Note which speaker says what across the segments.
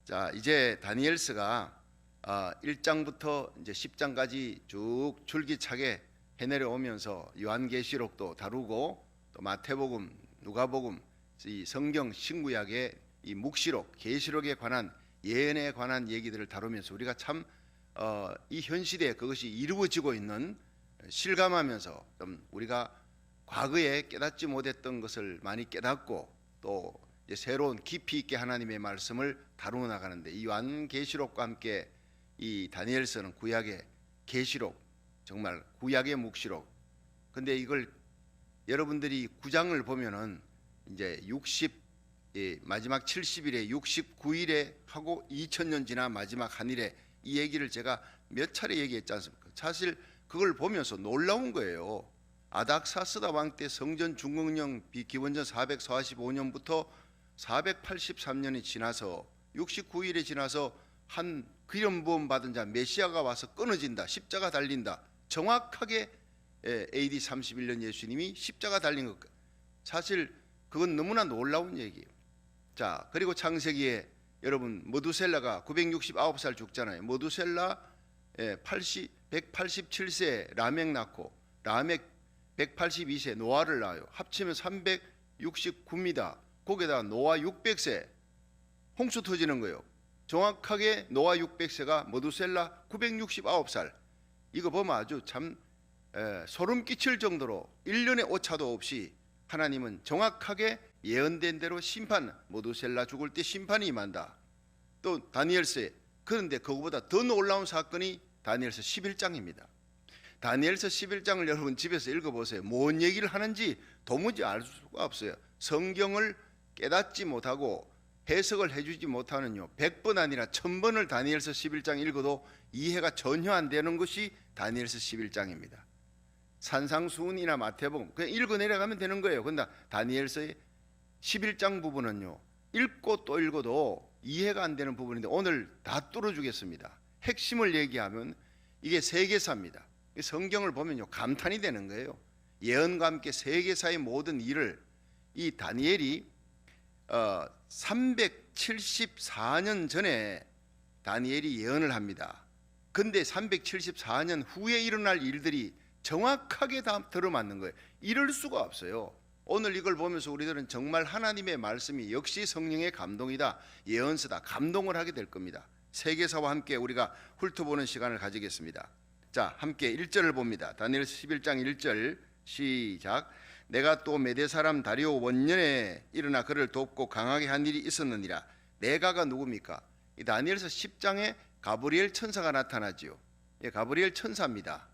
Speaker 1: 자, 이제 다니엘서가 1장부터 이제 10장까지 쭉 줄기차게 해내려오면서 요한계시록도 다루고 또 마태복음, 누가복음, 이 성경 신구약의 이 묵시록, 계시록에 관한 예언에 관한 얘기들을 다루면서 우리가 참 이 현 시대에 그것이 이루어지고 있는 실감하면서 좀 우리가 과거에 깨닫지 못했던 것을 많이 깨닫고 또 이제 새로운 깊이 있게 하나님의 말씀을 다루어 나가는데, 이 요한계시록과 함께 이 다니엘서는 구약의 계시록, 정말 구약의 묵시록. 근데 이걸 여러분들이 9장을 보면은 이제 마지막 70일에 69일에 하고 2000년 지나 마지막 한 일에 이 얘기를 제가 몇 차례 얘기했지 않습니까? 사실 그걸 보면서 놀라운 거예요. 아닥사스다 왕 때 성전 중공령 기원전 445년부터 483년이 지나서 69일에 지나서 한 기름 부음 받은 자 메시아가 와서 끊어진다, 십자가 달린다. 정확하게 AD 31년 예수님이 십자가 달린 것, 사실 그건 너무나 놀라운 얘기예요. 자, 그리고 창세기에 여러분 머두셀라가 969살 죽잖아요. 머두셀라 187세 라멕 낳고, 라멕 182세 노아를 낳아요. 합치면 369입니다. 거기에다 노아 600세, 홍수 터지는 거예요. 정확하게 노아 600세가 머두셀라 969살. 이거 보면 아주 참 소름 끼칠 정도로 1년의 오차도 없이 하나님은 정확하게 예언된 대로 심판, 머두셀라 죽을 때 심판이 임한다. 또 다니엘서에, 그런데 그거보다 더 놀라운 사건이 다니엘서 11장입니다. 다니엘서 11장을 여러분 집에서 읽어보세요. 뭔 얘기를 하는지 도무지 알 수가 없어요. 성경을 깨닫지 못하고 해석을 해주지 못하는요, 100번 아니라 1000번을 다니엘서 11장 읽어도 이해가 전혀 안 되는 것이 다니엘서 11장입니다. 산상수훈이나 마태복음 그냥 읽어 내려가면 되는 거예요. 근데 다니엘서의 11장 부분은요, 읽고 또 읽어도 이해가 안 되는 부분인데 오늘 다 뚫어주겠습니다. 핵심을 얘기하면 이게 세계사입니다. 성경을 보면요, 감탄이 되는 거예요. 예언과 함께 세계사의 모든 일을 이 다니엘이 374년 전에 다니엘이 예언을 합니다. 근데 374년 후에 일어날 일들이 정확하게 다 들어맞는 거예요. 이럴 수가 없어요. 오늘 이걸 보면서 우리들은 정말 하나님의 말씀이 역시 성령의 감동이다, 예언서다, 감동을 하게 될 겁니다. 세계사와 함께 우리가 훑어보는 시간을 가지겠습니다. 자, 함께 1절을 봅니다. 다니엘서 11장 1절 시작. 내가 또 메대 사람 다리오 원년에 일어나 그를 돕고 강하게 한 일이 있었느니라. 내가가 누굽니까? 이 다니엘서 10장에 가브리엘 천사가 나타나지요. 예, 가브리엘 천사입니다.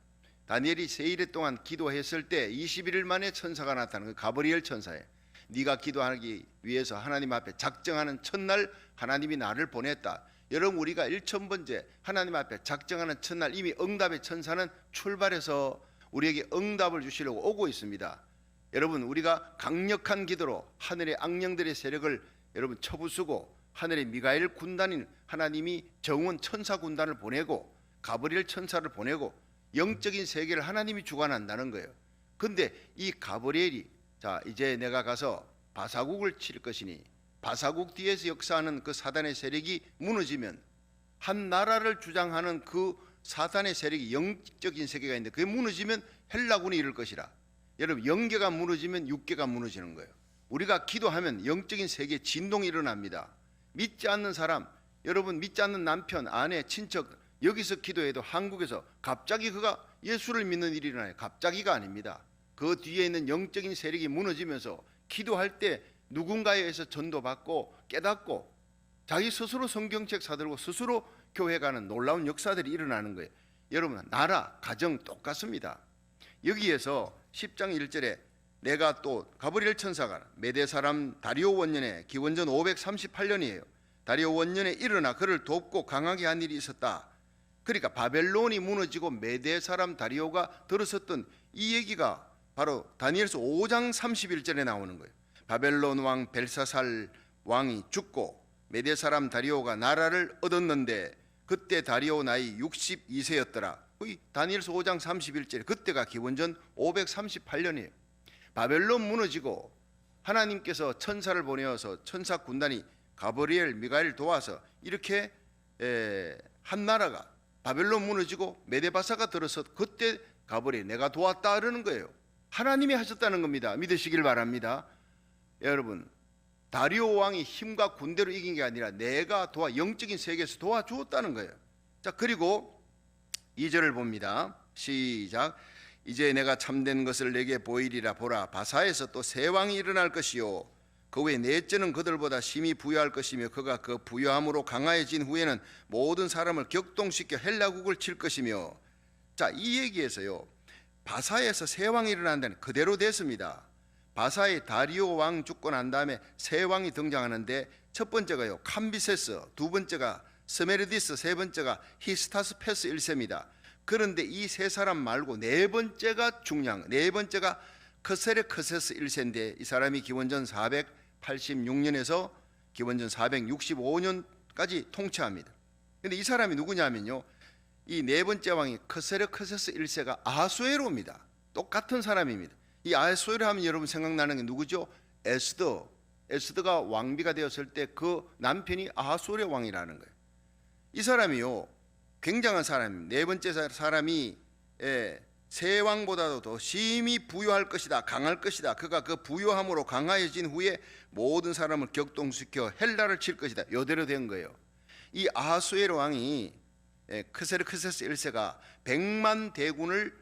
Speaker 1: 다니엘이 세일에 동안 기도했을 때 21일 만에 천사가 나타나는 그 가브리엘 천사예요. 네가 기도하기 위해서 하나님 앞에 작정하는 첫날 하나님이 나를 보냈다. 여러분, 우리가 1000번째 하나님 앞에 작정하는 첫날 이미 응답의 천사는 출발해서 우리에게 응답을 주시려고 오고 있습니다. 여러분, 우리가 강력한 기도로 하늘의 악령들의 세력을 여러분 쳐부수고 하늘의 미가엘 군단인 하나님이 정원 천사 군단을 보내고 가브리엘 천사를 보내고 영적인 세계를 하나님이 주관한다는 거예요. 근데 이 가브리엘이, 자, 이제 내가 가서 바사국을 칠 것이니, 바사국 뒤에서 역사하는 그 사단의 세력이 무너지면 한 나라를 주장하는 그 사단의 세력이 영적인 세계가 있는데 그게 무너지면 헬라군이 이룰 것이라. 여러분, 영계가 무너지면 육계가 무너지는 거예요. 우리가 기도하면 영적인 세계에 진동이 일어납니다. 믿지 않는 사람, 여러분 믿지 않는 남편, 아내, 친척 여기서 기도해도 한국에서 갑자기 그가 예수를 믿는 일이 일어나요. 갑자기가 아닙니다. 그 뒤에 있는 영적인 세력이 무너지면서 기도할 때 누군가에 의해서 전도받고 깨닫고 자기 스스로 성경책 사들고 스스로 교회 가는 놀라운 역사들이 일어나는 거예요. 여러분, 나라, 가정 똑같습니다. 여기에서 10장 1절에 내가 또 가브리엘 천사가 메대 사람 다리오 원년에, 기원전 538년이에요. 다리오 원년에 일어나 그를 돕고 강하게 한 일이 있었다. 그러니까 바벨론이 무너지고 메대 사람 다리오가 들어섰던 이 얘기가 바로 다니엘서 5장 31절에 나오는 거예요. 바벨론 왕 벨사살 왕이 죽고 메대 사람 다리오가 나라를 얻었는데 그때 다리오 나이 62세였더라. 다니엘서 5장 31절에 그때가 기원전 538년이에요. 바벨론 무너지고 하나님께서 천사를 보내어서 천사 군단이 가브리엘, 미가엘 도와서 이렇게 한 나라가 바벨론 무너지고 메데바사가 들어서 그때 가브리엘 내가 도왔다 그러는 거예요. 하나님이 하셨다는 겁니다. 믿으시길 바랍니다. 여러분, 다리오 왕이 힘과 군대로 이긴 게 아니라 내가 영적인 세계에서 도와주었다는 거예요. 자, 그리고 2절을 봅니다. 시작. 이제 내가 참된 것을 내게 보이리라. 보라, 바사에서 또 새 왕이 일어날 것이요 그 후에 넷째는 그들보다 심히 부유할 것이며 그가 그 부유함으로 강화해진 후에는 모든 사람을 격동시켜 헬라국을 칠 것이며. 자, 이 얘기에서요, 바사에서 새 왕이 일어난다는 그대로 됐습니다. 바사의 다리오 왕 죽고 난 다음에 새 왕이 등장하는데 첫 번째가요 캄비세스, 두 번째가 스메르디스, 세 번째가 히스타스페스 1세입니다. 그런데 이 세 사람 말고 네 번째가 중요한, 네 번째가 크세르크세스 1세인데 이 사람이 기원전 486년에서 기원전 465년까지 통치합니다. 근데 이 사람이 누구냐면요, 이 네 번째 왕이 크세르크세스 1세가 아하수에로입니다. 똑같은 사람입니다. 이 아하수에로 하면 여러분 생각나는 게 누구죠? 에스더가 왕비가 되었을 때 그 남편이 아하수에로 왕이라는 거예요. 이 사람이요 굉장한 사람입니다. 네 번째 사람이 새 왕보다도 더 심히 부유할 것이다, 강할 것이다. 그가 그 부유함으로 강화해진 후에 모든 사람을 격동시켜 헬라를 칠 것이다. 이대로 된 거예요. 이 아하수에로 왕이 크세르크세스 1세가 100만 대군을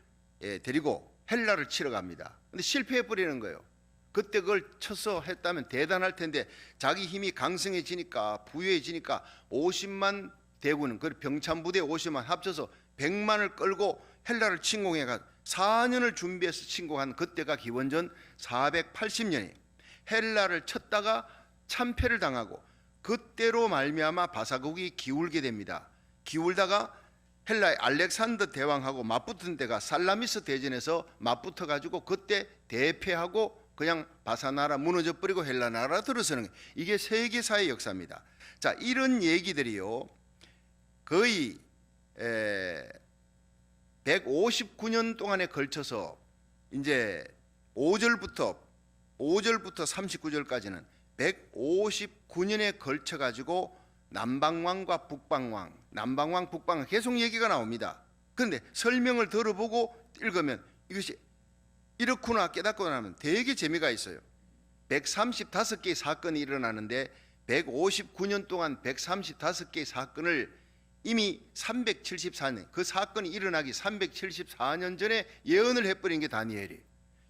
Speaker 1: 데리고 헬라를 치러 갑니다. 근데 실패해 버리는 거예요. 그때 그걸 쳐서 했다면 대단할 텐데 자기 힘이 강성해지니까 부유해지니까 50만 대군은 그 병참 부대 50만 합쳐서 100만을 끌고 헬라를 침공해가 4년을 준비해서 침공한 그때가 기원전 480년이에요. 헬라를 쳤다가 참패를 당하고 그때로 말미암아 바사국이 기울게 됩니다. 기울다가 헬라의 알렉산더 대왕하고 맞붙은 데가 살라미스 대전에서 맞붙어 가지고 그때 대패하고 그냥 바사 나라 무너져 버리고 헬라 나라 들어서는 거예요. 이게 세계사의 역사입니다. 자, 이런 얘기들이요 거의 159년 동안에 걸쳐서 이제 5절부터 39절까지는 159년에 걸쳐 가지고 남방왕과 북방왕, 남방왕, 북방왕 계속 얘기가 나옵니다. 그런데 설명을 들어보고 읽으면 이것이 이렇구나 깨닫고 나면 되게 재미가 있어요. 135개의 사건이 일어나는데 159년 동안 135개의 사건을 이미 374년, 그 사건이 일어나기 374년 전에 예언을 해버린 게 다니엘이에요.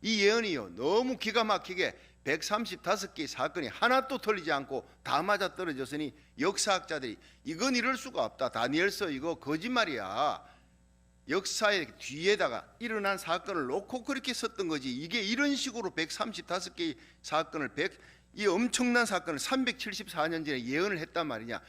Speaker 1: 이 예언이요 너무 기가 막히게 135개의 사건이 하나도 틀리지 않고 다 맞아 떨어졌으니 역사학자들이 이건 이럴 수가 없다, 다니엘서 이거 거짓말이야, 역사의 뒤에다가 일어난 사건을 놓고 그렇게 썼던 거지, 이게 이런 식으로 135개의 사건을 이 엄청난 사건을 374년 전에 예언을 했단 말이냐,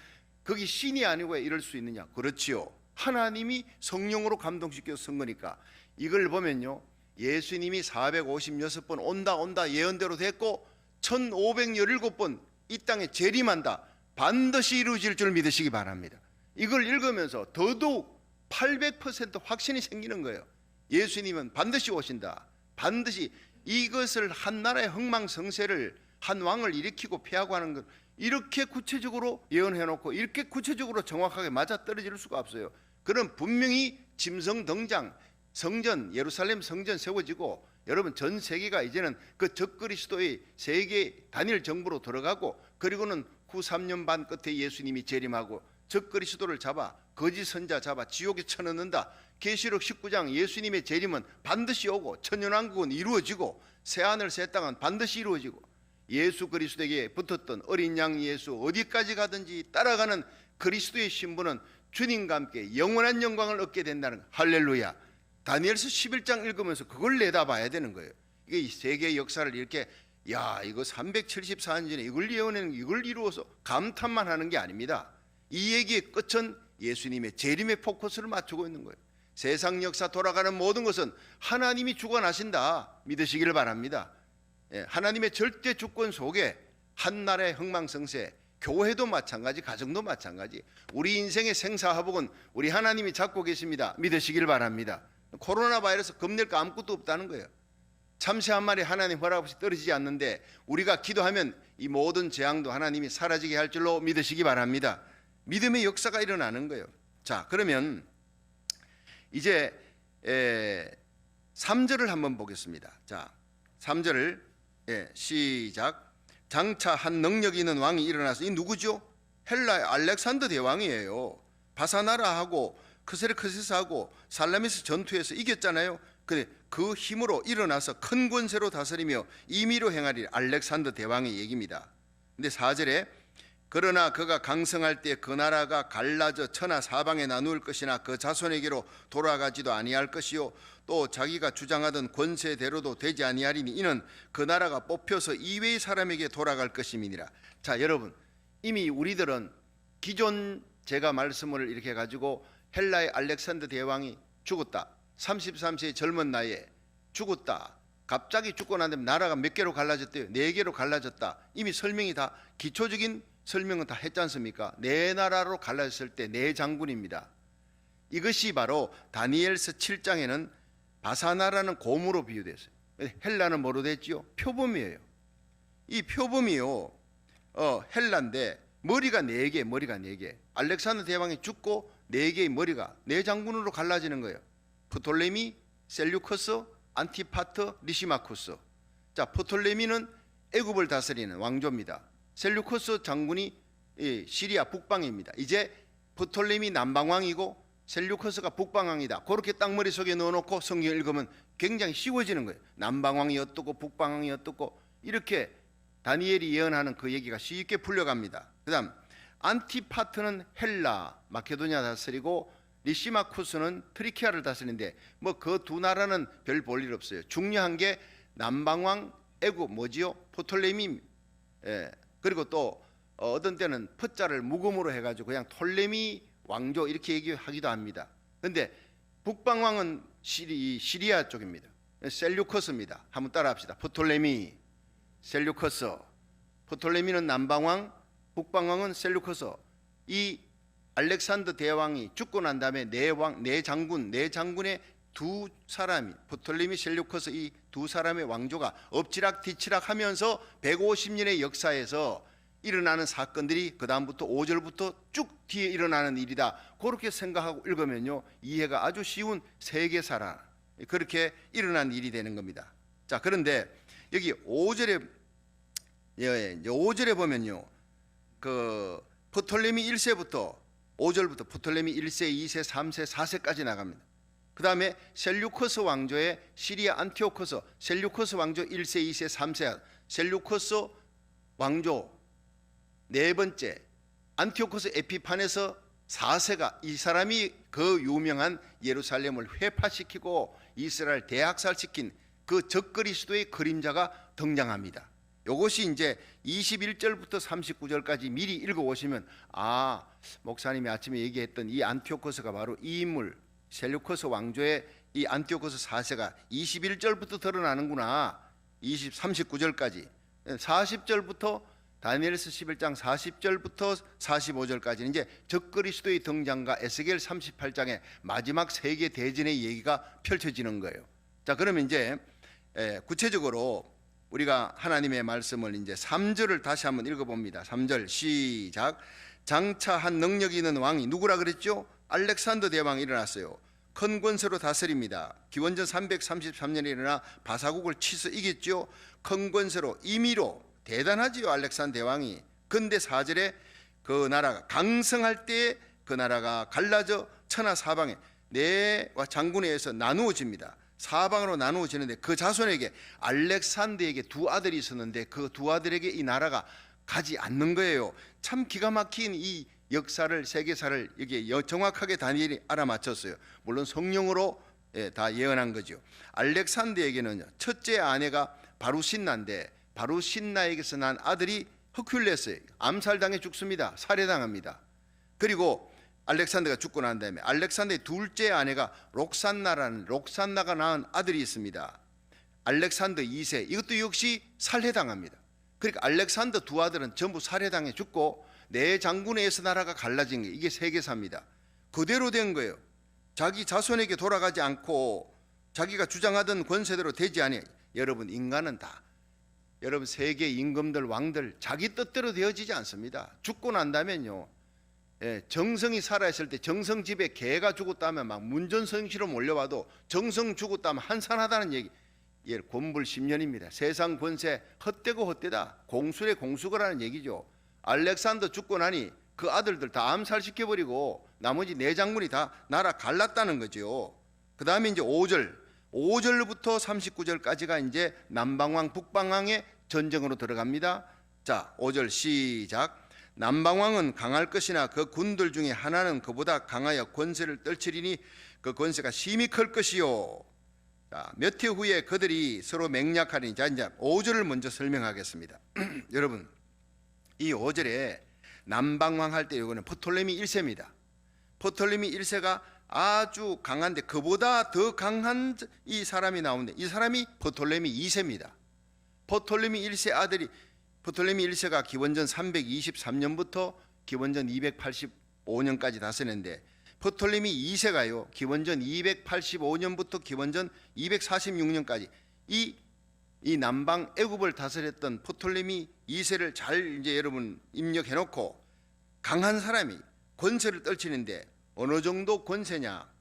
Speaker 1: 거기 신이 아니고 왜 이럴 수 있느냐. 그렇지요, 하나님이 성령으로 감동시켜서 쓴 거니까. 이걸 보면요 예수님이 456번 온다 예언대로 됐고 1517번 이 땅에 재림한다, 반드시 이루어질 줄 믿으시기 바랍니다. 이걸 읽으면서 더더욱 800% 확신이 생기는 거예요. 예수님은 반드시 오신다, 반드시 이것을 한 나라의 흥망성쇠를 한 왕을 일으키고 패하고 하는 것, 이렇게 구체적으로 예언해놓고 이렇게 구체적으로 정확하게 맞아떨어질 수가 없어요. 그럼 분명히 짐승 등장, 성전, 예루살렘 성전 세워지고 여러분 전 세계가 이제는 그 적그리스도의 세계 단일 정부로 들어가고, 그리고는 후 3년 반 끝에 예수님이 재림하고 적그리스도를 잡아 거짓 선자 잡아 지옥에 쳐넣는다. 계시록 19장 예수님의 재림은 반드시 오고 천년왕국은 이루어지고 새하늘 새 땅은 반드시 이루어지고 예수 그리스도에게 붙었던 어린 양 예수 어디까지 가든지 따라가는 그리스도의 신분은 주님과 함께 영원한 영광을 얻게 된다는 거. 할렐루야. 다니엘서 11장 읽으면서 그걸 내다봐야 되는 거예요. 이게 세계의 역사를 이렇게 야 이거 374년 전에 이걸 예언하는 이걸 이루어서 감탄만 하는 게 아닙니다. 이 얘기의 끝은 예수님의 재림의 포커스를 맞추고 있는 거예요. 세상 역사 돌아가는 모든 것은 하나님이 주관하신다 믿으시기를 바랍니다. 하나님의 절대 주권 속에 한 나라의 흥망성쇠, 교회도 마찬가지, 가정도 마찬가지, 우리 인생의 생사화복은 우리 하나님이 잡고 계십니다. 믿으시길 바랍니다. 코로나 바이러스 겁낼 거 아무것도 없다는 거예요. 참새 한 마리 하나님 허락 없이 떨어지지 않는데 우리가 기도하면 이 모든 재앙도 하나님이 사라지게 할 줄로 믿으시기 바랍니다. 믿음의 역사가 일어나는 거예요. 자, 그러면 이제 3절을 한번 보겠습니다. 자, 3절을 시작. 장차 한 능력이 있는 왕이 일어나서, 이 누구죠? 헬라의 알렉산더 대왕이에요. 바사나라하고 크세르크세스하고 살라미스 전투에서 이겼잖아요. 근데 그 힘으로 일어나서 큰 권세로 다스리며 임의로 행하리 알렉산더 대왕의 얘기입니다. 근데 4절에 그러나 그가 강성할 때 그 나라가 갈라져 천하 사방에 나누을 것이나 그 자손에게로 돌아가지도 아니할 것이요 또 자기가 주장하던 권세대로도 되지 아니하리니 이는 그 나라가 뽑혀서 이외의 사람에게 돌아갈 것임이니라. 자, 여러분, 이미 우리들은 기존 제가 말씀을 이렇게 가지고 헬라의 알렉산더 대왕이 죽었다, 33세의 젊은 나이에 죽었다, 갑자기 죽고 난 다음에 나라가 몇 개로 갈라졌대요? 4개로 갈라졌다. 이미 설명이 다, 기초적인 설명은 다 했지 않습니까? 4나라로 갈라졌을 때 4장군입니다. 이것이 바로 다니엘서 7장에는 바사나라는 곰으로 비유됐어요. 헬라는 뭐로 됐지요? 표범이에요. 이 표범이요, 헬라인데 머리가 4개, 머리가 4개. 알렉산더 대왕이 죽고 4개의 머리가 4장군으로 갈라지는 거예요. 프톨레미, 셀류커스, 안티파트, 리시마쿠스. 자, 프톨레미는 애굽을 다스리는 왕조입니다. 셀류커스 장군이 시리아 북방입니다. 이제 프톨레미 남방왕이고 셀류커스가 북방왕이다. 그렇게 딱 머릿속에 넣어놓고 성경 읽으면 굉장히 쉬워지는 거예요. 남방왕이 어떻고 북방왕이 어떻고, 이렇게 다니엘이 예언하는 그 얘기가 쉽게 풀려갑니다. 그 다음 안티파트는 헬라, 마케도니아 다스리고 리시마쿠스는 트리키아를 다스리는데 뭐 그 두 나라는 별 볼 일 없어요. 중요한 게 남방왕 애굽 뭐지요? 프톨레미. 그리고 또 어떤 때는 퍼자를 묵음으로 해가지고 그냥 톨레미 왕조 이렇게 얘기하기도 합니다. 그런데 북방왕은 시리아 쪽입니다. 셀류커스입니다. 한번 따라합시다. 프톨레미, 셀류커스. 프톨레미는 남방왕, 북방왕은 셀류커스. 이 알렉산더 대왕이 죽고 난 다음에 네 장군의 두 사람이, 프톨레미, 셀류커스, 이 두 사람의 왕조가 엎치락 뒤치락 하면서 150년의 역사에서 일어나는 사건들이 그 다음부터 5절부터 쭉 뒤에 일어나는 일이다. 그렇게 생각하고 읽으면요, 이해가 아주 쉬운 세계사라, 그렇게 일어난 일이 되는 겁니다. 자, 그런데 여기 5절에 보면요, 그 프톨레미 1세부터 5절부터 프톨레미 1세, 2세, 3세, 4세까지 나갑니다. 그 다음에 셀류커스 왕조의 시리아 안티오코스, 셀류커스 왕조 1세, 2세, 3세, 셀류커스 왕조 4번째 안티오코스 에피파네스 4세가, 이 사람이 그 유명한 예루살렘을 회파시키고 이스라엘 대학살시킨 그 적그리스도의 그림자가 등장합니다. 이것이 이제 21절부터 39절까지 미리 읽어보시면, 아, 목사님이 아침에 얘기했던 이 안티오코스가 바로 이 인물, 셀류커스 왕조의 이 안티오코스 4세가 21절부터 드러나는구나. 39절까지 40절부터 다니엘서 11장 40절부터 45절까지는 이제 적그리스도의 등장과 에스겔 38장의 마지막 세계 대전의 얘기가 펼쳐지는 거예요. 자, 그러면 이제 구체적으로 우리가 하나님의 말씀을 이제 3절을 다시 한번 읽어봅니다. 3절 시작. 장차 한 능력이 있는 왕이 누구라 그랬죠? 알렉산더 대왕이 일어났어요. 큰 권세로 다스립니다. 기원전 333년에 일어나 바사국을 치서 이겼죠. 큰 권세로 임의로, 대단하지요 알렉산더 대왕이. 근데 4절에 그 나라가 강성할 때에 그 나라가 갈라져 천하 사방에 네 장군에 의해서 나누어집니다. 사방으로 나누어지는데 그 자손에게, 알렉산더에게 두 아들이 있었는데 그 두 아들에게 이 나라가 가지 않는 거예요. 참 기가 막힌 이 역사를, 세계사를 이게 정확하게 다니엘이 알아맞혔어요. 물론 성령으로 다 예언한 거죠. 알렉산더에게는 첫째 아내가 바루신나인데 바루신나에게서 난 아들이 허큘레스예요. 암살당해 죽습니다. 살해당합니다. 그리고 알렉산더가 죽고 난 다음에 알렉산더의 둘째 아내가 록산나가 낳은 아들이 있습니다. 알렉산더 2세, 이것도 역시 살해당합니다. 그러니까 알렉산더 두 아들은 전부 살해당해 죽고 네 장군에 의해서 나라가 갈라진 게, 이게 세계사입니다. 그대로 된 거예요. 자기 자손에게 돌아가지 않고 자기가 주장하던 권세대로 되지 않아. 여러분 인간은 다 여러분 세계 임금들 왕들 자기 뜻대로 되어지지 않습니다. 죽고 난다면요. 정성이 살아있을 때 정성 집에 개가 죽었다면 막 문전성시로 몰려와도 정성 죽었다면 한산하다는 얘기. 예, 권불 10년입니다. 세상 권세 헛되고 헛되다. 공술의 공수거라는 얘기죠. 알렉산더 죽고 나니 그 아들들 다 암살시켜버리고 나머지 네 장군이 다 나라 갈랐다는 거죠. 그 다음에 이제 5절부터 39절까지가 이제 남방왕 북방왕의 전쟁으로 들어갑니다. 자, 5절 시작. 남방왕은 강할 것이나 그 군들 중에 하나는 그보다 강하여 권세를 떨치리니 그 권세가 심히 클 것이요. 자, 몇 해 후에 그들이 서로 맹약하리니. 자, 이제 5절을 먼저 설명하겠습니다. 여러분, 이 5절에 남방왕 할 때 이거는 프톨레미 1세입니다. 프톨레미 1세가 아주 강한데 그보다 더 강한 이 사람이 나오는데 이 사람이 프톨레미 2세입니다. 프톨레미 1세 아들이 프톨레미 1세가 기원전 323년부터 기원전 285년까지 다스렸는데 프톨레미 2세가요 기원전 285년부터 기원전 246년까지 이 남방 애굽을 다스렸던 프톨레미 2세를 잘 이제 여러분 입력해 놓고 강한 사람이 권세를 떨치는데 어느 정도 권세냐?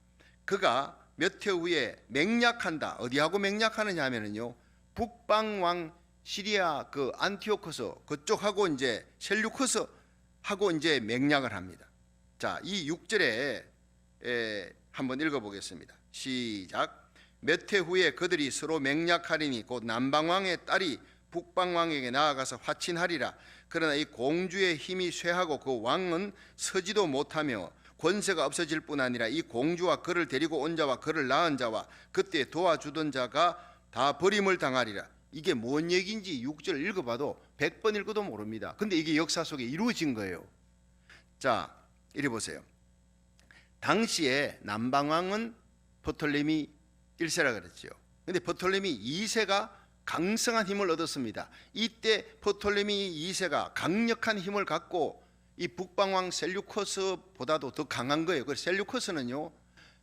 Speaker 1: 그가 몇 해 후에 맹약한다. 어디하고 맹약하느냐 하면은요 북방왕 시리아 그 안티오코스 그쪽하고 이제 셀류커스 하고 이제 맹약을 합니다. 자, 이 6절에 한번 읽어보겠습니다. 시작. 몇 해 후에 그들이 서로 맹약하리니 곧 남방왕의 딸이 북방왕에게 나아가서 화친하리라. 그러나 이 공주의 힘이 쇠하고 그 왕은 서지도 못하며 권세가 없어질 뿐 아니라 이 공주와 그를 데리고 온 자와 그를 낳은 자와 그때 도와주던 자가 다 버림을 당하리라. 이게 뭔 얘기인지 6절 읽어봐도 100번 읽어도 모릅니다. 근데 이게 역사 속에 이루어진 거예요. 자, 이리 보세요. 당시에 남방왕은 프톨레미 1세라 그랬죠. 근데 프톨레미 2세가 강성한 힘을 얻었습니다. 이때 프톨레미 2세가 강력한 힘을 갖고 이 북방왕 셀류커스보다도 더 강한 거예요. 그래서 셀류커스는요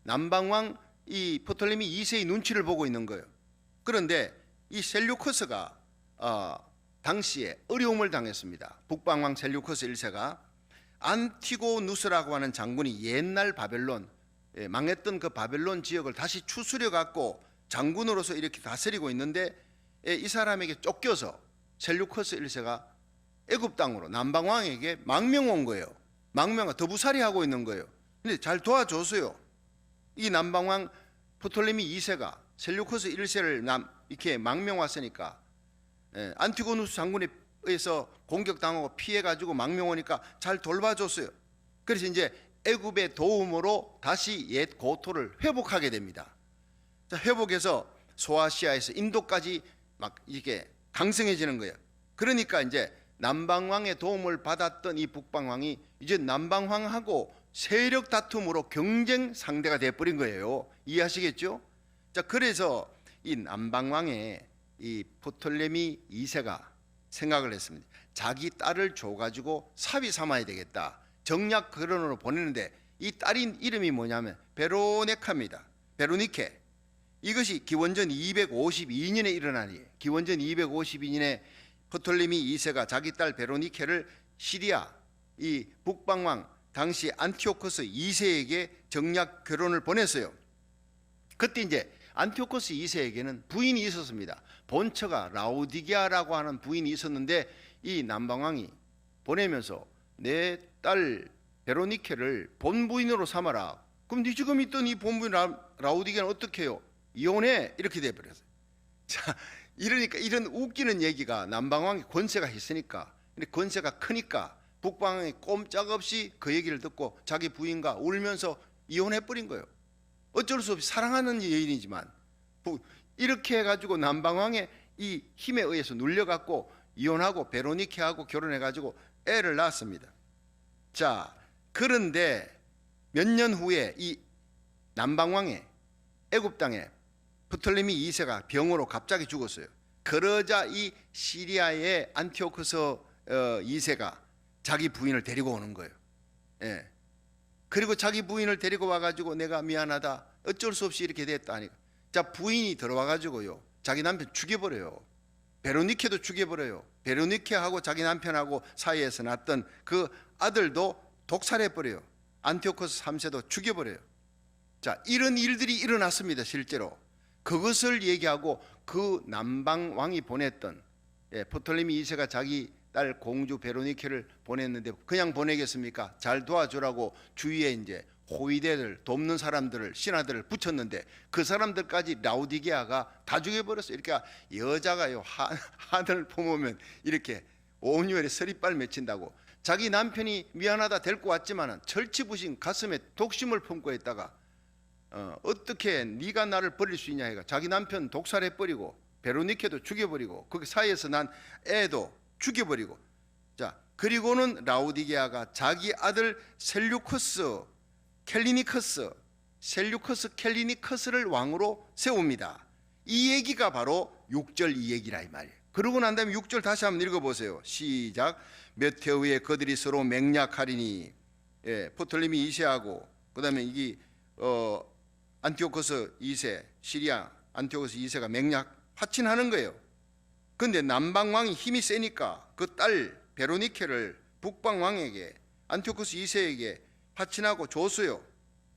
Speaker 1: 남방왕 이 프톨레미 2세의 눈치를 보고 있는 거예요. 그런데 이 셀류커스가 당시에 어려움을 당했습니다. 북방왕 셀류커스 1세가 안티고누스라고 하는 장군이 옛날 바벨론 망했던 그 바벨론 지역을 다시 추스려 갖고 장군으로서 이렇게 다스리고 있는데 이 사람에게 쫓겨서 셀류커스 1세가 애굽 땅으로 남방왕에게 망명 온 거예요. 망명을 더부살이 하고 있는 거예요. 근데 잘 도와줬어요. 이 남방왕 프톨레미 2세가 셀류커스 1세를 이렇게 망명 왔으니까 안티고누스 장군에 의해서 공격당하고 피해가지고 망명 오니까 잘 돌봐줬어요. 그래서 이제 애굽의 도움으로 다시 옛 고토를 회복하게 됩니다. 자, 회복해서 소아시아에서 인도까지 막 이렇게 강성해지는 거예요. 그러니까 이제 남방왕의 도움을 받았던 이 북방왕이 이제 남방왕하고 세력 다툼으로 경쟁 상대가 돼버린 거예요. 이해하시겠죠? 자, 그래서 이 남방왕의 이 프톨레미 2세가 생각을 했습니다. 자기 딸을 줘가지고 사위 삼아야 되겠다. 정략 결혼으로 보내는데 이 딸인 이름이 뭐냐면 베로네카입니다. 베로니케. 이것이 기원전 252년에 일어난 일이에요. 기원전 252년에 프톨레미 2세가 자기 딸 베로니케를 시리아 이 북방왕 당시 안티오코스 2세에게 정략 결혼을 보냈어요. 그때 이제 안티오코스 2세에게는 부인이 있었습니다. 본처가 라우디게아라고 하는 부인이 있었는데 이 남방왕이 보내면서 내 딸 베로니케를 본부인으로 삼아라. 그럼 네 지금 있던 이 본부인 라우디게아는 어떻게 해요? 이혼해. 이렇게 돼버렸어요. 자, 이러니까 이런 웃기는 얘기가 남방왕이 권세가 있으니까 근데 권세가 크니까 북방왕이 꼼짝없이 그 얘기를 듣고 자기 부인과 울면서 이혼해버린 거예요. 어쩔 수 없이 사랑하는 여인이지만 이렇게 해가지고 남방왕의 이 힘에 의해서 눌려갖고 이혼하고 베로니케하고 결혼해가지고 애를 낳았습니다. 자, 그런데 몇 년 후에 이 남방왕의 애굽 땅에 프톨레미 2세가 병으로 갑자기 죽었어요. 그러자 이 시리아의 안티오코스 2세가 자기 부인을 데리고 오는 거예요. 예. 그리고 자기 부인을 데리고 와가지고 내가 미안하다 어쩔 수 없이 이렇게 됐다 하니까 자 부인이 들어와가지고요 자기 남편 죽여버려요. 베로니케도 죽여버려요. 베로니케하고 자기 남편하고 사이에서 낳았던 그 아들도 독살해버려요. 안티오코스 3세도 죽여버려요. 자, 이런 일들이 일어났습니다. 실제로 그것을 얘기하고 그 남방 왕이 보냈던 프톨레미 2세가 자기 딸 공주 베로니케를 보냈는데 그냥 보내겠습니까? 잘 도와주라고 주위에 이제 호위대들, 돕는 사람들을, 신하들을 붙였는데 그 사람들까지 라우디게아가 다 죽여버렸어요. 이렇게 여자가요 하늘 품으면 이렇게 온유에 서리빨 맺힌다고. 자기 남편이 미안하다 데리고 왔지만은 절치부심 가슴에 독심을 품고 있다가 어떻게 네가 나를 버릴 수 있냐 해가 자기 남편 독살해버리고 베로니케도 죽여버리고 그 사이에서 난 애도 죽여버리고. 자, 그리고는 라우디게아가 자기 아들 셀류커스 켈리니커스를 왕으로 세웁니다. 이 얘기가 바로 6절 이 얘기라 이 말이에요. 그러고 난 다음에 6절 다시 한번 읽어보세요. 시작. 몇 해 후에 그들이 서로 맹약하리니, 프톨레미 2세하고 그 다음에 이게 안티오코스 2세 시리아 안티오코스 2세가 맹약 화친하는 거예요. 근데 남방왕이 힘이 세니까 그 딸 베로니케를 북방왕에게 안티오코스 2세에게 화친하고 줬어요.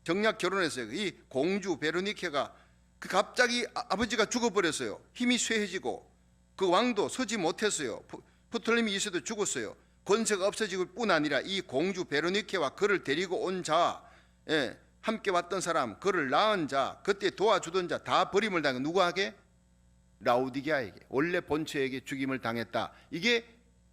Speaker 1: 정략 결혼했어요. 이 공주 베로니케가 갑자기 아버지가 죽어버렸어요. 힘이 쇠해지고 그 왕도 서지 못했어요. 프톨레미 2세도 죽었어요. 권세가 없어질 뿐 아니라 이 공주 베로니케와 그를 데리고 온 자, 함께 왔던 사람, 그를 낳은 자, 그때 도와주던 자 다 버림을 당해. 누구에게? 라우디게아에게, 원래 본처에게 죽임을 당했다. 이게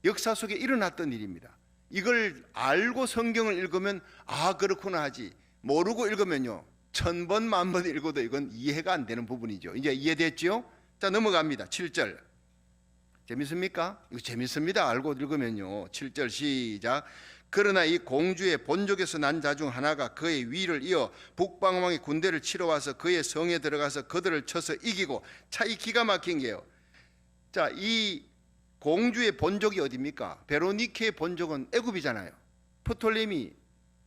Speaker 1: 역사 속에 일어났던 일입니다. 이걸 알고 성경을 읽으면 아 그렇구나 하지, 모르고 읽으면요 1000번 만번 읽어도 이건 이해가 안 되는 부분이죠. 이제 이해됐죠? 자, 넘어갑니다. 7절 재밌습니까? 이거 재밌습니다. 알고 읽으면요. 7절 시작. 그러나 이 공주의 본족에서 난 자 중 하나가 그의 위를 이어 북방왕의 군대를 치러 와서 그의 성에 들어가서 그들을 쳐서 이기고. 차, 이 기가 막힌 게요. 자, 이 공주의 본족이 어디입니까? 베로니케의 본족은 애굽이잖아요. 프톨레미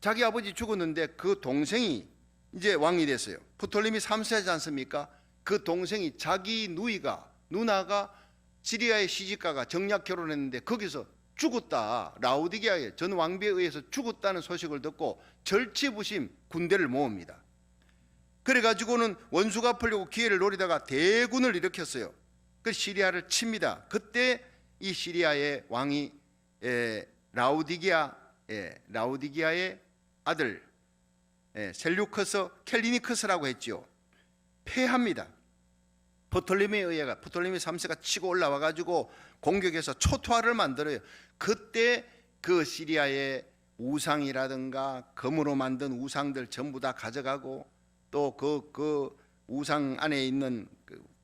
Speaker 1: 자기 아버지 죽었는데 그 동생이 이제 왕이 됐어요. 프톨레미 3세지 않습니까? 그 동생이 자기 누나가 시리아의 시집가가 정략 결혼했는데 거기서 죽었다. 라우디게아의 전 왕비에 의해서 죽었다는 소식을 듣고 절치부심 군대를 모읍니다. 그래가지고는 원수 갚으려고 기회를 노리다가 대군을 일으켰어요. 그 시리아를 칩니다. 그때 이 시리아의 왕이 라우디게아의 아들 셀류커스 켈리니커스라고 했죠. 패합니다. 프톨레미에 의해가 프톨레미 3세가 치고 올라와 가지고 공격해서 초토화를 만들어요. 그때 그 시리아의 우상이라든가 금으로 만든 우상들 전부 다 가져가고 또 그 우상 안에 있는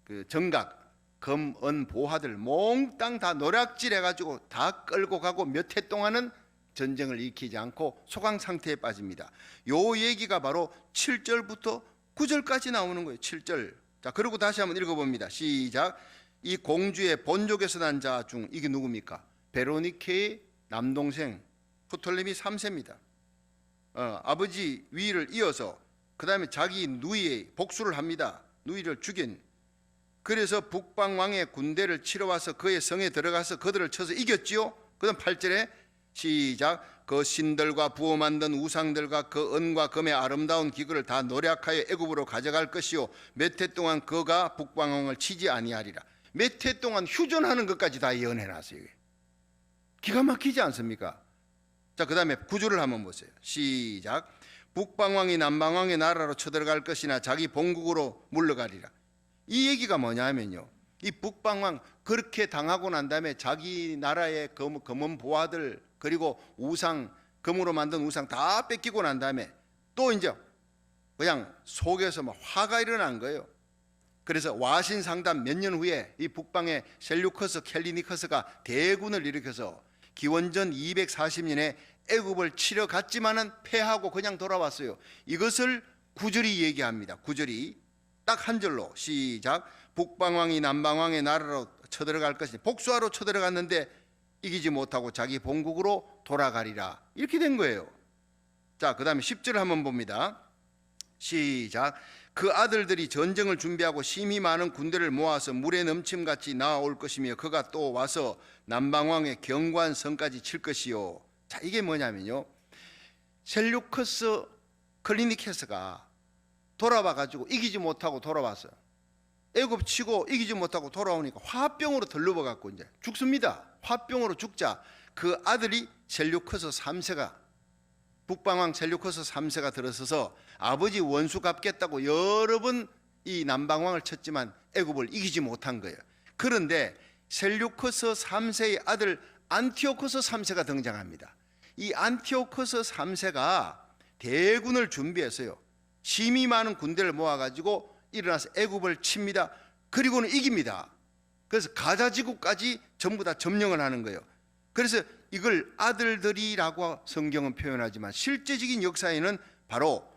Speaker 1: 그 정각 금, 은, 보화들 몽땅 다 노략질해 가지고 다 끌고 가고 몇 해 동안은 전쟁을 일으키지 않고 소강 상태에 빠집니다. 요 얘기가 바로 7절부터 9절까지 나오는 거예요. 7절. 자, 그리고 다시 한번 읽어봅니다. 시작. 이 공주의 본족에서 난 자 중 이게 누굽니까? 베로니케의 남동생 프톨레미 3세입니다. 아버지 위를 이어서 그 다음에 자기 누이의 복수를 합니다. 누이를 죽인. 그래서 북방왕의 군대를 치러 와서 그의 성에 들어가서 그들을 쳐서 이겼지요. 그 다음 8절에 시작. 그 신들과 부어 만든 우상들과 그 은과 금의 아름다운 기구를 다 노략하여 애굽으로 가져갈 것이요 몇 해 동안 그가 북방왕을 치지 아니하리라. 몇 해 동안 휴전하는 것까지 다 예언해놨어요. 기가 막히지 않습니까? 자, 그 다음에 9절을 한번 보세요. 시작. 북방왕이 남방왕의 나라로 쳐들어갈 것이나 자기 본국으로 물러가리라. 이 얘기가 뭐냐면요, 이 북방왕 그렇게 당하고 난 다음에 자기 나라의 검은 보화들 그리고 우상, 금으로 만든 우상 다 뺏기고 난 다음에 또 이제 그냥 속에서 막 화가 일어난 거예요. 그래서 와신 상담 몇 년 후에 이 북방의 셀류커스 켈리니커스가 대군을 일으켜서 기원전 240년에 애굽을 치러 갔지만은 패하고 그냥 돌아왔어요. 이것을 9절이 얘기합니다. 9절이 딱 한 절로 시작. 북방왕이 남방왕의 나라로 쳐들어갈 것이니 복수하러 쳐들어갔는데 이기지 못하고 자기 본국으로 돌아가리라. 이렇게 된 거예요. 자, 그 다음에 10절을 한번 봅니다. 시작. 그 아들들이 전쟁을 준비하고 심히 많은 군대를 모아서 물에 넘침같이 나아올 것이며 그가 또 와서 남방왕의 견고한 성까지 칠 것이요. 자, 이게 뭐냐면요, 셀류커스 클리니케스가 돌아와 가지고 이기지 못하고 돌아왔어요. 애굽 치고 이기지 못하고 돌아오니까 화병으로 들러버 갖고 이제 죽습니다. 화병으로 죽자 그 아들이 셀류커스 3세가, 북방왕 셀류커스 3세가 들어서서 아버지 원수 갚겠다고 여러 번 이 남방왕을 쳤지만 애굽을 이기지 못한 거예요. 그런데 셀류커스 3세의 아들 안티오코스 3세가 등장합니다. 이 안티오코스 3세가 대군을 준비해서요, 심히 많은 군대를 모아가지고 일어나서 애굽을 칩니다. 그리고는 이깁니다. 그래서 가자지구까지 전부 다 점령을 하는 거예요. 그래서 이걸 아들들이라고 성경은 표현하지만 실제적인 역사에는 바로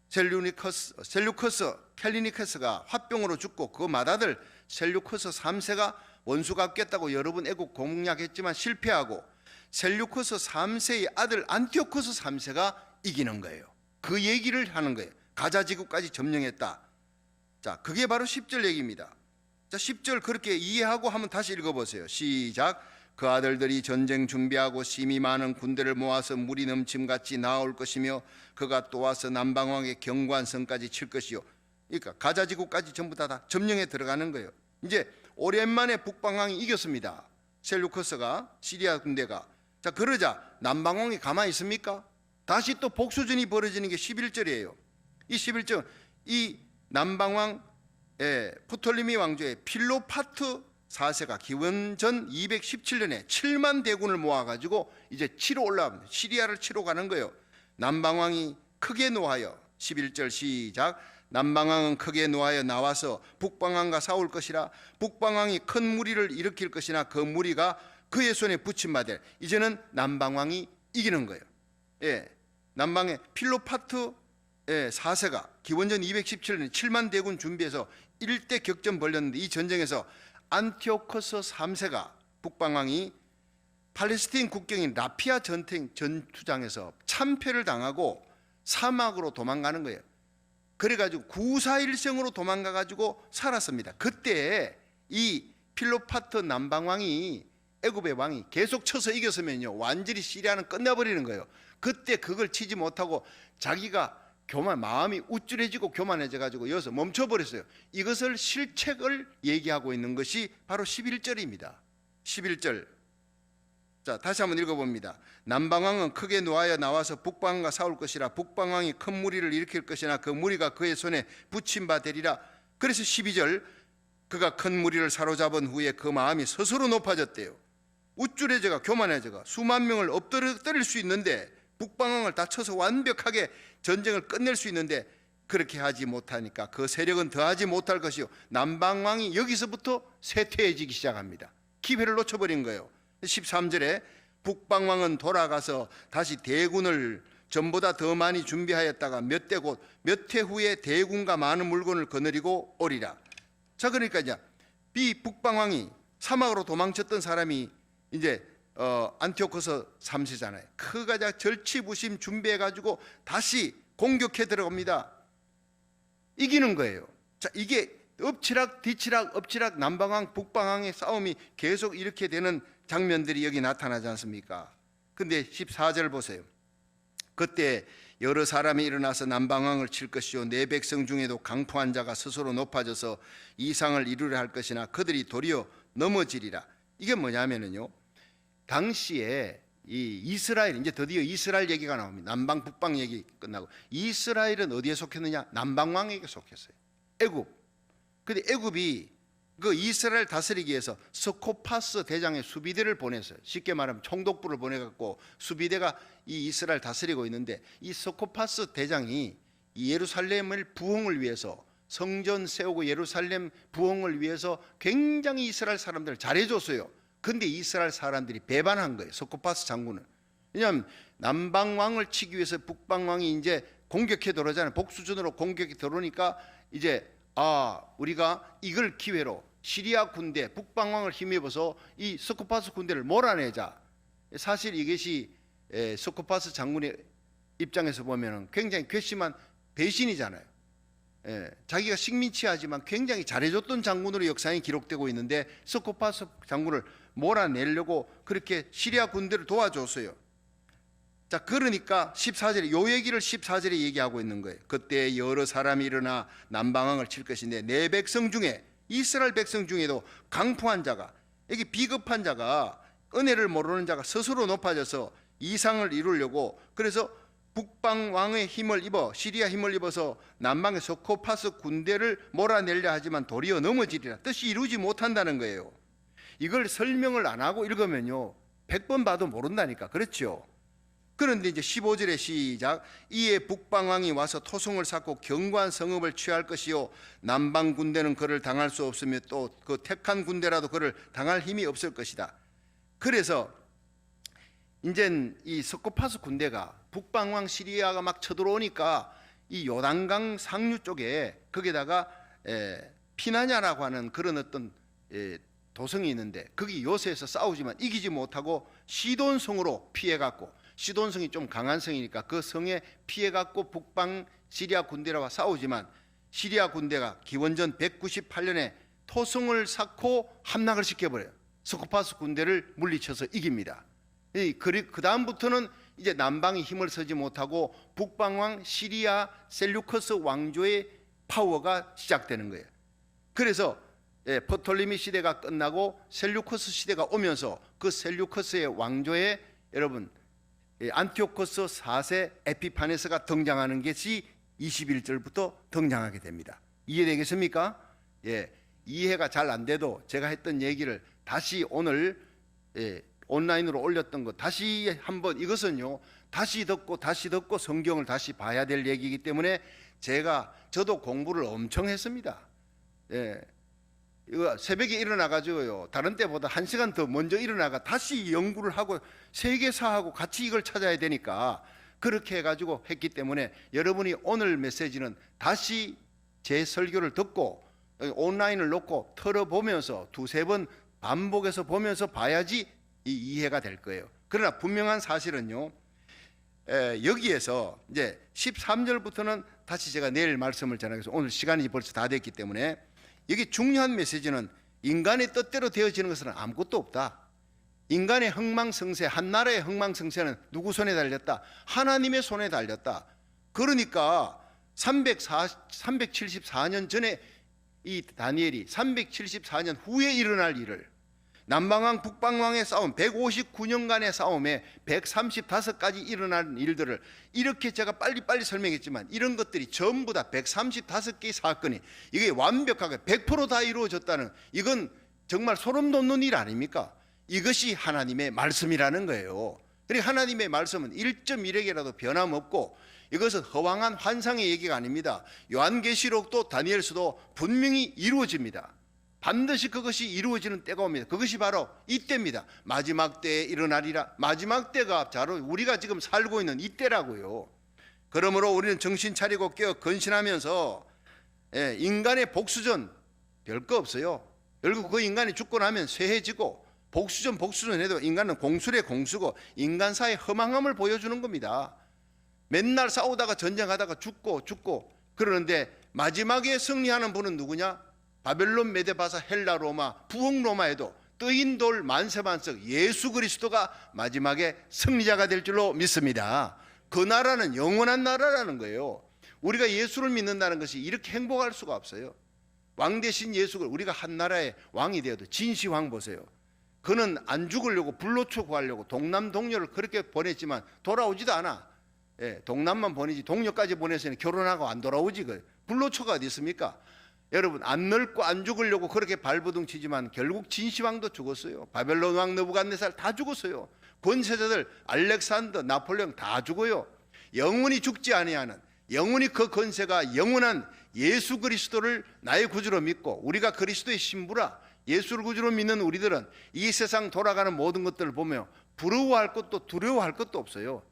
Speaker 1: 셀류커스 캘리니커스가 화병으로 죽고 그 맏아들 셀류커스 3세가 원수 갚겠다고 여러 번 애국 공략했지만 실패하고 셀류커스 3세의 아들 안티오코스 3세가 이기는 거예요. 그 얘기를 하는 거예요. 가자지구까지 점령했다. 자, 그게 바로 10절 얘기입니다. 자, 10절 그렇게 이해하고 한번 다시 읽어보세요. 시작. 그 아들들이 전쟁 준비하고 심히 많은 군대를 모아서 물이 넘침같이 나아올 것이며 그가 또 와서 남방왕의 견고한 성까지 칠 것이요. 그러니까 가자지구까지 전부 다 점령에 들어가는 거예요. 이제 오랜만에 북방왕이 이겼습니다. 셀루커스가, 시리아 군대가. 자, 그러자 남방왕이 가만히 있습니까? 다시 또 복수전이 벌어지는 게 11절이에요. 이 11절, 이 남방왕 프톨리미 왕조의 필로파트 4세가 기원전 217년에 7만 대군을 모아가지고 이제 치러 올라갑니다. 시리아를 치러 가는 거예요. 남방왕이 크게 노하여, 11절 시작. 남방왕은 크게 노하여 나와서 북방왕과 싸울 것이라. 북방왕이 큰 무리를 일으킬 것이나 그 무리가 그의 손에 붙임받을. 이제는 남방왕이 이기는 거예요. 예, 남방의 필로파트 4세가 기원전 217년에 7만 대군 준비해서 일대 격전 벌였는데 이 전쟁에서 안티오코스 3세가, 북방왕이 팔레스타인 국경인 라피아 전투장에서 참패를 당하고 사막으로 도망가는 거예요. 그래가지고 구사일생으로 도망가가지고 살았습니다. 그때 이 필로파트 남방왕이, 애굽의 왕이 계속 쳐서 이겼으면요 완전히 시리아는 끝내버리는 거예요. 그때 그걸 치지 못하고 자기가 마음이 우쭐해지고 교만해져가지고 여기서 멈춰버렸어요. 이것을 실책을 얘기하고 있는 것이 바로 11절입니다. 11절. 자, 다시 한번 읽어봅니다. 남방왕은 크게 노하여 나와서 북방왕과 싸울 것이라. 북방왕이 큰 무리를 일으킬 것이나 그 무리가 그의 손에 붙임바 되리라. 그래서 12절, 그가 큰 무리를 사로잡은 후에 그 마음이 스스로 높아졌대요. 우쭐해져가 교만해져가 수만 명을 엎드릴 수 있는데, 북방왕을 다 쳐서 완벽하게 전쟁을 끝낼 수 있는데 그렇게 하지 못하니까 그 세력은 더하지 못할 것이요, 남방왕이 여기서부터 쇠퇴해지기 시작합니다. 기회를 놓쳐버린 거예요. 13절에 북방왕은 돌아가서 다시 대군을 전보다 더 많이 준비하였다가 몇 해 후에 대군과 많은 물건을 거느리고 오리라. 자, 그러니까 이제 북방왕이 사막으로 도망쳤던 사람이 이제 안티오코스 3세잖아요. 그가 절치부심 준비해가지고 다시 공격해 들어갑니다. 이기는 거예요. 자, 이게 엎치락 뒤치락 엎치락 남방왕 북방왕의 싸움이 계속 이렇게 되는 장면들이 여기 나타나지 않습니까? 근데 14절 보세요. 그때 여러 사람이 일어나서 남방왕을 칠 것이요 내 백성 중에도 강포한 자가 스스로 높아져서 이상을 이루려 할 것이나 그들이 도리어 넘어지리라. 이게 뭐냐면요, 당시에 이 이스라엘, 이제 드디어 이스라엘 얘기가 나옵니다. 남방 북방 얘기 끝나고 이스라엘은 어디에 속했느냐? 남방왕에게 속했어요. 애굽. 근데 애굽이 그 이스라엘 다스리기 위해서 스코파스 대장의 수비대를 보냈어요. 쉽게 말하면 총독부를 보내갖고 수비대가 이 이스라엘 다스리고 있는데, 이 스코파스 대장이 이 예루살렘을 부흥을 위해서, 성전 세우고 예루살렘 부흥을 위해서 굉장히 이스라엘 사람들을 잘해줬어요. 근데 이스라엘 사람들이 배반한 거예요, 스코파스 장군은. 왜냐하면 남방왕을 치기 위해서 북방왕이 이제 공격해 들어오잖아요. 복수전으로 공격해 들어오니까 이제 우리가 이걸 기회로 시리아 군대, 북방왕을 힘입어서 이 스코파스 군대를 몰아내자. 사실 이것이 스코파스 장군의 입장에서 보면 굉장히 괘씸한 배신이잖아요. 자기가 식민지하지만 굉장히 잘해줬던 장군으로 역사에 기록되고 있는데 스코파스 장군을 몰아내려고 그렇게 시리아 군대를 도와줬어요. 자, 그러니까 14절에 요 얘기를 14절에 얘기하고 있는 거예요. 그때 여러 사람이 일어나 남방왕을 칠 것인데 내 백성 중에, 이스라엘 백성 중에도 강포한 자가, 여기 비겁한 자가, 은혜를 모르는 자가 스스로 높아져서 이상을 이루려고, 그래서 북방 왕의 힘을 입어, 시리아 힘을 입어서 남방의 스코파스 군대를 몰아내려 하지만 도리어 넘어지리라. 뜻이 이루지 못한다는 거예요. 이걸 설명을 안 하고 읽으면요 100번 봐도 모른다니까. 그렇죠? 그런데 이제 15절에 시작. 이에 북방왕이 와서 토성을 쌓고 견고한 성읍을 취할 것이요 남방 군대는 그를 당할 수 없으며 또 그 택한 군대라도 그를 당할 힘이 없을 것이다. 그래서 이제 이 스코파스 군대가 북방왕 시리아가 막 쳐들어오니까 이 요단강 상류 쪽에 거기다가 피나냐라고 하는 그런 어떤 도성이 있는데 거기 요새에서 싸우지만 이기지 못하고 시돈성으로 피해갔고, 시돈성이 좀 강한 성이니까 그 성에 피해갔고 북방 시리아 군대와 싸우지만 시리아 군대가 기원전 198년에 토성을 쌓고 함락을 시켜버려요. 스코파스 군대를 물리쳐서 이깁니다. 그 다음부터는 이제 남방이 힘을 쓰지 못하고 북방왕 시리아 셀루커스 왕조의 파워가 시작되는 거예요. 그래서 프톨레미 시대가 끝나고 셀루커스 시대가 오면서 그 셀루커스의 왕조에 여러분 안티오코스 4세 에피파네스가 등장하는 것이 21절부터 등장하게 됩니다. 이해되겠습니까? 이해가 잘 안 돼도 제가 했던 얘기를 다시 오늘 온라인으로 올렸던 거 다시 한번, 이것은요 다시 듣고 성경을 다시 봐야 될 얘기이기 때문에 저도 공부를 엄청 했습니다. 이거 새벽에 일어나가지고요 다른 때보다 1시간 더 먼저 일어나가 다시 연구를 하고 세계사하고 같이 이걸 찾아야 되니까 그렇게 해가지고 했기 때문에 여러분이 오늘 메시지는 다시 제 설교를 듣고 온라인을 놓고 틀어보면서 두세 번 반복해서 보면서 봐야지 이해가 될 거예요. 그러나 분명한 사실은요 여기에서 이제 13절부터는 다시 제가 내일 말씀을 전하겠습니다. 오늘 시간이 벌써 다 됐기 때문에 여기 중요한 메시지는 인간의 뜻대로 되어지는 것은 아무것도 없다. 인간의 흥망성쇠, 한 나라의 흥망성쇠는 누구 손에 달렸다? 하나님의 손에 달렸다. 그러니까 374년 전에 이 다니엘이 374년 후에 일어날 일을, 남방왕 북방왕의 싸움 159년간의 싸움에 135가지 일어난 일들을 이렇게 제가 빨리빨리 설명했지만 이런 것들이 전부 다 135개의 사건이 이게 완벽하게 100% 다 이루어졌다는, 이건 정말 소름 돋는 일 아닙니까? 이것이 하나님의 말씀이라는 거예요. 그러니까 하나님의 말씀은 1.1핵이라도 변함없고 이것은 허황한 환상의 얘기가 아닙니다. 요한계시록도 다니엘서도 분명히 이루어집니다. 반드시 그것이 이루어지는 때가 옵니다. 그것이 바로 이때입니다. 마지막 때에 일어나리라. 마지막 때가 바로 우리가 지금 살고 있는 이때라고요. 그러므로 우리는 정신 차리고 깨어 건신하면서 인간의 복수전 별거 없어요. 결국 그 인간이 죽고 나면 쇠해지고 복수전 해도 인간은 공술의 공수고 인간사의 허망함을 보여주는 겁니다. 맨날 싸우다가 전쟁하다가 죽고 그러는데 마지막에 승리하는 분은 누구냐? 바벨론, 메데바사, 헬라, 로마, 부흥 로마에도 뜨인 돌 만세만석 예수 그리스도가 마지막에 승리자가 될 줄로 믿습니다. 그 나라는 영원한 나라라는 거예요. 우리가 예수를 믿는다는 것이 이렇게 행복할 수가 없어요. 왕 대신 예수를, 우리가 한 나라의 왕이 되어도 진시황 보세요. 그는 안 죽으려고 불로초 구하려고 동남 동료를 그렇게 보냈지만 돌아오지도 않아. 동남만 보내지 동료까지 보내서는 결혼하고 안 돌아오지. 불로초가 어디 있습니까? 여러분, 안 늙고 안 죽으려고 그렇게 발버둥 치지만 결국 진시황도 죽었어요. 바벨론 왕 느부갓네살 다 죽었어요. 권세자들 알렉산더, 나폴레옹 다 죽어요. 영원히 죽지 아니하는, 영원히 그 권세가 영원한 예수 그리스도를 나의 구주로 믿고 우리가 그리스도의 신부라 예수를 구주로 믿는 우리들은 이 세상 돌아가는 모든 것들을 보며 부러워할 것도 두려워할 것도 없어요.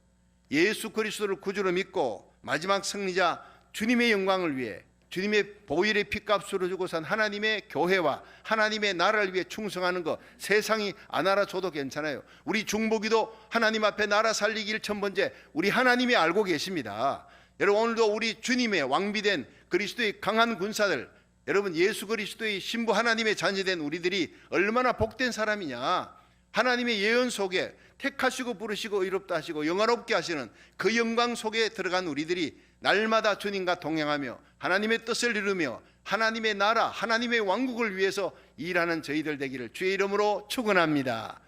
Speaker 1: 예수 그리스도를 구주로 믿고 마지막 승리자 주님의 영광을 위해 주님의 보혈의 피값으로 주고 산 하나님의 교회와 하나님의 나라를 위해 충성하는 것, 세상이 안 알아줘도 괜찮아요. 우리 중보기도 하나님 앞에 나라 살리기 1,000번째 우리 하나님이 알고 계십니다. 여러분 오늘도 우리 주님의 왕비된 그리스도의 강한 군사들, 여러분 예수 그리스도의 신부 하나님의 자녀된 우리들이 얼마나 복된 사람이냐. 하나님의 예언 속에 택하시고 부르시고 의롭다 하시고 영화롭게 하시는 그 영광 속에 들어간 우리들이 날마다 주님과 동행하며 하나님의 뜻을 이루며 하나님의 나라, 하나님의 왕국을 위해서 일하는 저희들 되기를 주의 이름으로 축원합니다.